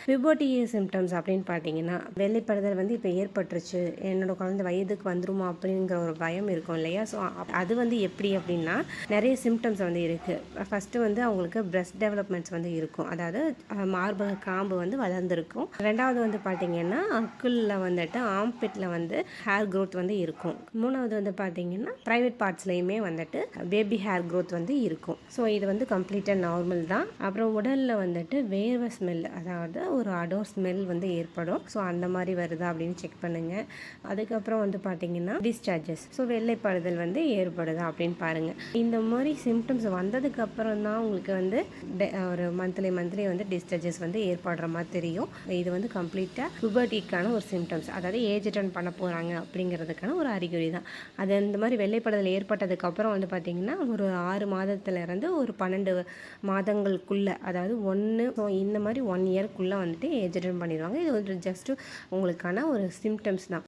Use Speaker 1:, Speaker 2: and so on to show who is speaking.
Speaker 1: Puberty symptoms அப்படின்னு பார்த்தீங்கன்னா, வெள்ளைப்படுதல் வந்து இப்போ ஏற்பட்டுருச்சு, என்னோட குழந்தை வயதுக்கு வந்துருமா அப்படிங்கிற ஒரு பயம் இருக்கும் இல்லையா? ஸோ அது வந்து எப்படி அப்படின்னா, நிறைய சிம்டம்ஸ் வந்து இருக்குது. ஃபஸ்ட்டு வந்து அவங்களுக்கு பிரெஸ்ட் டெவலப்மெண்ட்ஸ் வந்து இருக்கும், அதாவது மார்பக காம்பு வந்து வளர்ந்துருக்கும். ரெண்டாவது வந்து பார்த்தீங்கன்னா, அக்குளில் வந்துட்டு ஆம்பிட்டில் வந்து ஹேர் க்ரோத் வந்து இருக்கும். மூணாவது வந்து பார்த்தீங்கன்னா, ப்ரைவேட் பார்ட்ஸ்லையுமே வந்துட்டு பேபி ஹேர் க்ரோத் வந்து இருக்கும். ஸோ இது வந்து கம்ப்ளீட்டாக நார்மல் தான். அப்புறம் உடலில் வந்துட்டு வேர்வை ஸ்மெல், அதாவது ஒரு அடோர் ஸ்மெல் வந்து ஏற்படும். ஸோ அந்த மாதிரி வருதா அப்படின்னு செக் பண்ணுங்கள். அதுக்கப்புறம் வந்து பார்த்தீங்கன்னா டிஸ்சார்ஜஸ், ஸோ வெள்ளைப்படுதல் வந்து ஏற்படுதா அப்படின்னு பாருங்கள். இந்த மாதிரி சிம்டம்ஸ் வந்ததுக்கு அப்புறம் தான் உங்களுக்கு வந்து ஒரு மந்த்லி வந்து டிஸ்சார்ஜஸ் வந்து ஏற்படுற மாதிரி தெரியும். இது வந்து கம்ப்ளீட்டாக புபர்ட்டிக்கான ஒரு சிம்டம்ஸ், அதாவது ஏஜ் அட்டன் பண்ண போகிறாங்க அப்படிங்கிறதுக்கான ஒரு அறிகுறி தான் அது. இந்த மாதிரி வெள்ளைப்படுதல் ஏற்பட்டதுக்கப்புறம் வந்து பார்த்திங்கன்னா ஒரு 6 மாதத்துலேருந்து ஒரு 12 மாதங்களுக்குள்ளே, அதாவது இந்த மாதிரி 1 இயர்க்குள்ளே வந்துட்டு ஏஜ் அட்டன் பண்ணிடுவாங்க. இது ஒரு ஜஸ்ட்டு உங்களுக்கான ஒரு சிம்டம்ஸ் தான்.